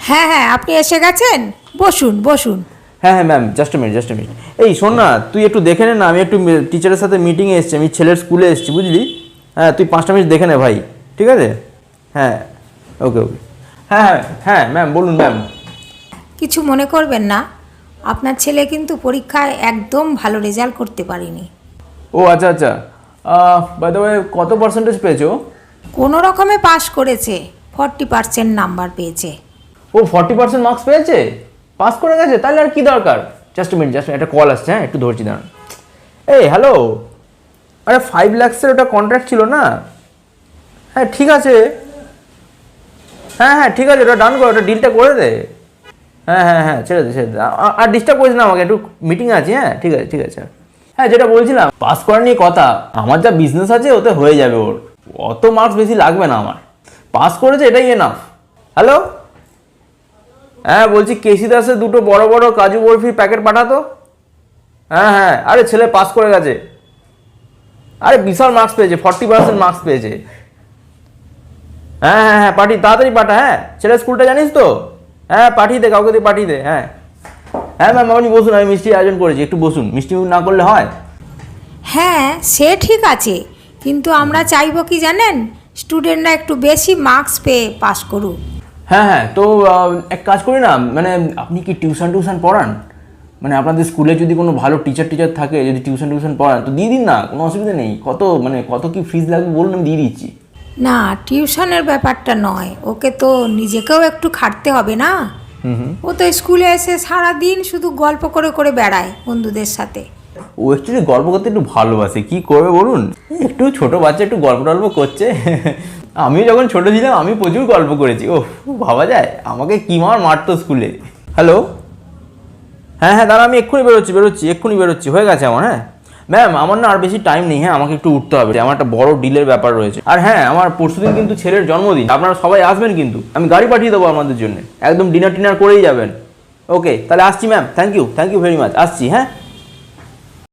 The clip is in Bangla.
হ্যাঁ হ্যাঁ, আপনি এসে গেছেন, বসুন বসুন। হ্যাঁ হ্যাঁ ma'am, just minute just minute. এই শোন না, তুই একটু দেখে নে না, আমি একটু টিচারের সাথে মিটিংয়ে এসেছি, আমি ছেলের স্কুলে এসেছি বুঝলি। হ্যাঁ তুই 5টা মিনিট দেখে নে ভাই, ঠিক আছে? হ্যাঁ ওকে ওকে। হ্যাঁ হ্যাঁ হ্যাঁ ম্যাম বলুন ম্যাম। কিছু মনে করবেন না, আপনার ছেলে কিন্তু পরীক্ষায় একদম ভালো রেজাল্ট করতে পারেনি। ও আচ্ছা আচ্ছা, বাই দ্য ওয়ে কত পার্সেন্টেজ পেয়েছো? কোনো রকমে পাশ করেছে, 40% নাম্বার পেয়েছে। ও 40% মার্কস পেয়েছে, পাস করে গেছে, তাহলে আর কি দরকার? জাস্ট মিনিট জাস্ট, একটা কল আসছে, হ্যাঁ একটু ধরছি দাঁড়ান। এই হ্যালো, আরে 5 লাখসের ওটা কন্ট্রাক্ট ছিল না? হ্যাঁ ঠিক আছে, হ্যাঁ হ্যাঁ ঠিক আছে, ওটা ডান করো, ওটা ডিলটা করে দে। হ্যাঁ হ্যাঁ হ্যাঁ ছেড়ে দে ছেড়ে দে, আর ডিস্টার্ব করিস না আমাকে, একটু মিটিং আছে। হ্যাঁ ঠিক আছে ঠিক আছে। হ্যাঁ যেটা বলছিলাম, পাস করা নিয়ে কথা, আমার যা বিজনেস আছে ওতে হয়ে যাবে, ওর অত মার্কস বেশি লাগবে না আমার, পাস করেছে এটাই এনাফ। হ্যালো, হ্যাঁ বলছি কেসি দাসের 2টো বড় বড় কাজু বরফির প্যাকেট পাঠাতো। হ্যাঁ হ্যাঁ, আরে ছেলে পাস করে গেছে, আরে বিশাল মার্কস পেয়েছে, 40% মার্কস পেয়েছে। হ্যাঁ হ্যাঁ হ্যাঁ তাড়াতাড়ি পাঠা, হ্যাঁ ছেলের স্কুলটা জানিস তো? হ্যাঁ পাঠিয়ে দে, কাউকে দিয়ে পাঠিয়ে দে। হ্যাঁ হ্যাঁ ম্যাম আপনি বসুন, আমি মিষ্টি আয়োজন করেছি, একটু বসুন, মিষ্টি না করলে হয়? হ্যাঁ সে ঠিক আছে, কিন্তু আমরা চাইবো কি জানেন, স্টুডেন্টরা একটু বেশি মার্কস পেয়ে পাশ করুক। হ্যাঁ হ্যাঁ, তো এক কাজ করি না, মানে আপনি কি টিউশন পড়ান? মানে আপনাদের স্কুলে যদি কোনো ভালো টিচার থাকে, যদি টিউশন পড়ান তো দিয়ে দিন না, কোনো অসুবিধা নেই। কত কি ফিজ লাগবে বলুন, আমি দিয়ে দিচ্ছি। না, টিউশনের ব্যাপারটা নয়, ওকে তো নিজেকেও একটু খাটতে হবে না। ও তো স্কুলে এসে সারা দিন শুধু গল্প করে করে বেড়ায় বন্ধুদের সাথে। ও অ্যাকচুয়ালি গল্প করতে একটু ভালোবাসে, কি করবে বলুন, একটু ছোট বাচ্চা একটু গল্প করছে। আমি যখন ছোট ছিলাম আমি প্রচুর গল্প করেছি, ও ভাবা যায়, আমাকে কি মারতো স্কুলে। হ্যালো, হ্যাঁ হ্যাঁ দাঁড়া, আমি এক্ষুনি বেরোচ্ছি, হয়ে গেছে আমার। হ্যাঁ ম্যাম, আমার না আর বেশি টাইম নেই, হ্যাঁ আমাকে একটু উঠতে হবে, আমার একটা বড় ডিলের ব্যাপার রয়েছে। আর হ্যাঁ, আমার পরশুদিন কিন্তু ছেলের জন্মদিন, আপনারা সবাই আসবেন কিন্তু, আমি গাড়ি পাঠিয়ে দেবো আমাদের জন্য, একদম ডিনার করেই যাবেন। ওকে তাহলে আসছি ma'am, thank you very much, আসছি। হ্যাঁ।